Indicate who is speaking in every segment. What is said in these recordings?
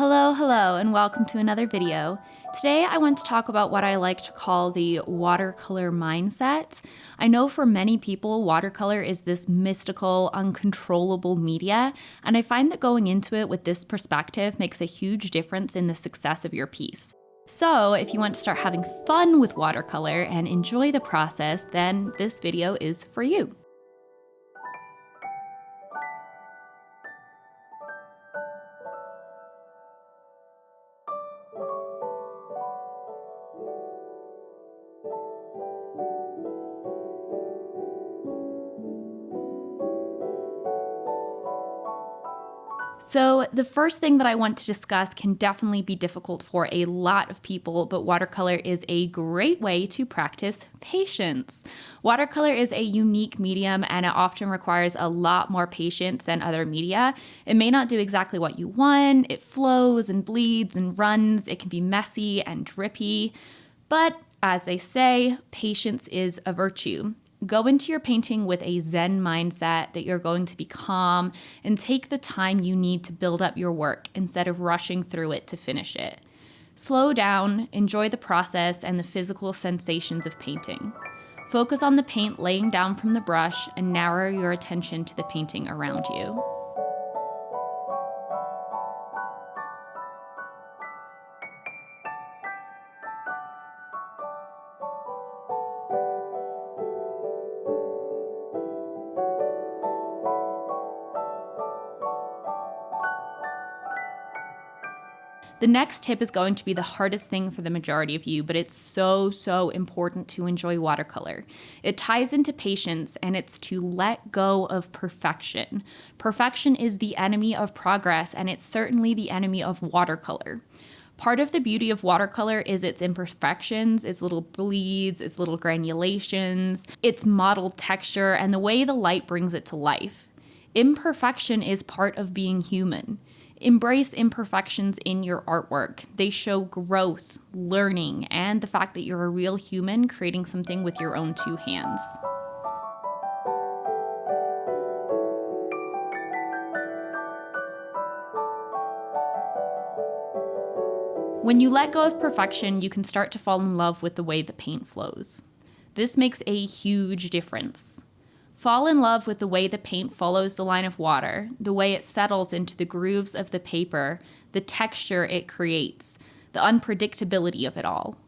Speaker 1: Hello, and welcome to another video. Today I want to talk about what I like to call the watercolor mindset. I know for many people, watercolor is this mystical, uncontrollable media, and I find that going into it with this perspective makes a huge difference in the success of your piece. So if you want to start having fun with watercolor and enjoy the process, then this video is for you. So the first thing that I want to discuss can definitely be difficult for a lot of people, but watercolor is a great way to practice patience. Watercolor is a unique medium and it often requires a lot more patience than other media. It may not do exactly what you want, it flows and bleeds and runs, it can be messy and drippy, but as they say, patience is a virtue. Go into your painting with a Zen mindset that you're going to be calm and take the time you need to build up your work instead of rushing through it to finish it. Slow down, enjoy the process and the physical sensations of painting. Focus on the paint laying down from the brush and narrow your attention to the painting around you. The next tip is going to be the hardest thing for the majority of you, but it's so important to enjoy watercolor. It ties into patience and it's to let go of perfection. Perfection is the enemy of progress and it's certainly the enemy of watercolor. Part of the beauty of watercolor is its imperfections, its little bleeds, its little granulations, its mottled texture, and the way the light brings it to life. Imperfection is part of being human. Embrace imperfections in your artwork. They show growth, learning, and the fact that you're a real human creating something with your own two hands. When you let go of perfection, you can start to fall in love with the way the paint flows. This makes a huge difference. Fall in love with the way the paint follows the line of water, the way it settles into the grooves of the paper, the texture it creates, the unpredictability of it all.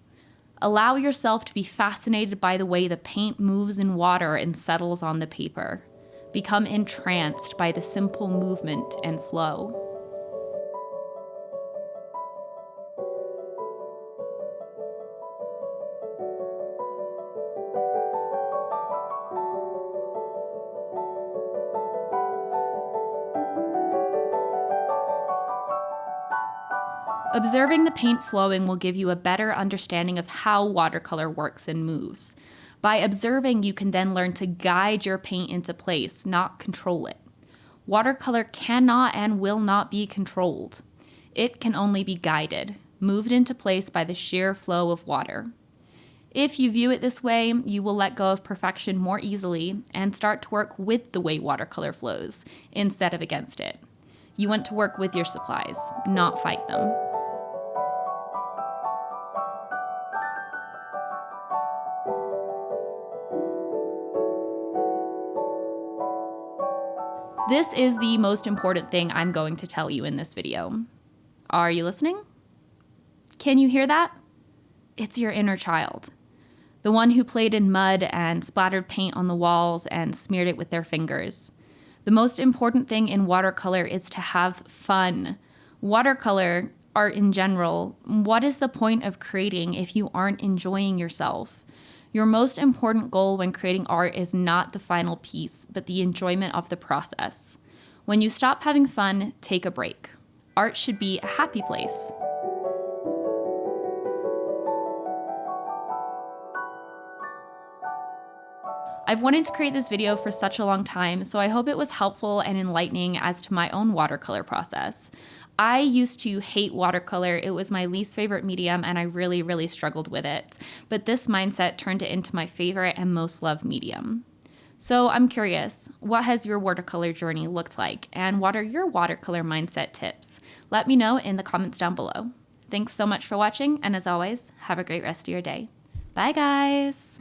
Speaker 1: Allow yourself to be fascinated by the way the paint moves in water and settles on the paper. Become entranced by the simple movement and flow. Observing the paint flowing will give you a better understanding of how watercolor works and moves. By observing, you can then learn to guide your paint into place, not control it. Watercolor cannot and will not be controlled. It can only be guided, moved into place by the sheer flow of water. If you view it this way, you will let go of perfection more easily and start to work with the way watercolor flows, instead of against it. You want to work with your supplies, not fight them. This is the most important thing I'm going to tell you in this video. Are you listening? Can you hear that? It's your inner child. The one who played in mud and splattered paint on the walls and smeared it with their fingers. The most important thing in watercolor is to have fun. Watercolor, art in general, what is the point of creating if you aren't enjoying yourself? Your most important goal when creating art is not the final piece, but the enjoyment of the process. When you stop having fun, take a break. Art should be a happy place. I've wanted to create this video for such a long time, so I hope it was helpful and enlightening as to my own watercolor process. I used to hate watercolor. It was my least favorite medium and I really struggled with it. But this mindset turned it into my favorite and most loved medium. So I'm curious, what has your watercolor journey looked like? And what are your watercolor mindset tips? Let me know in the comments down below. Thanks so much for watching, and as always, have a great rest of your day. Bye, guys!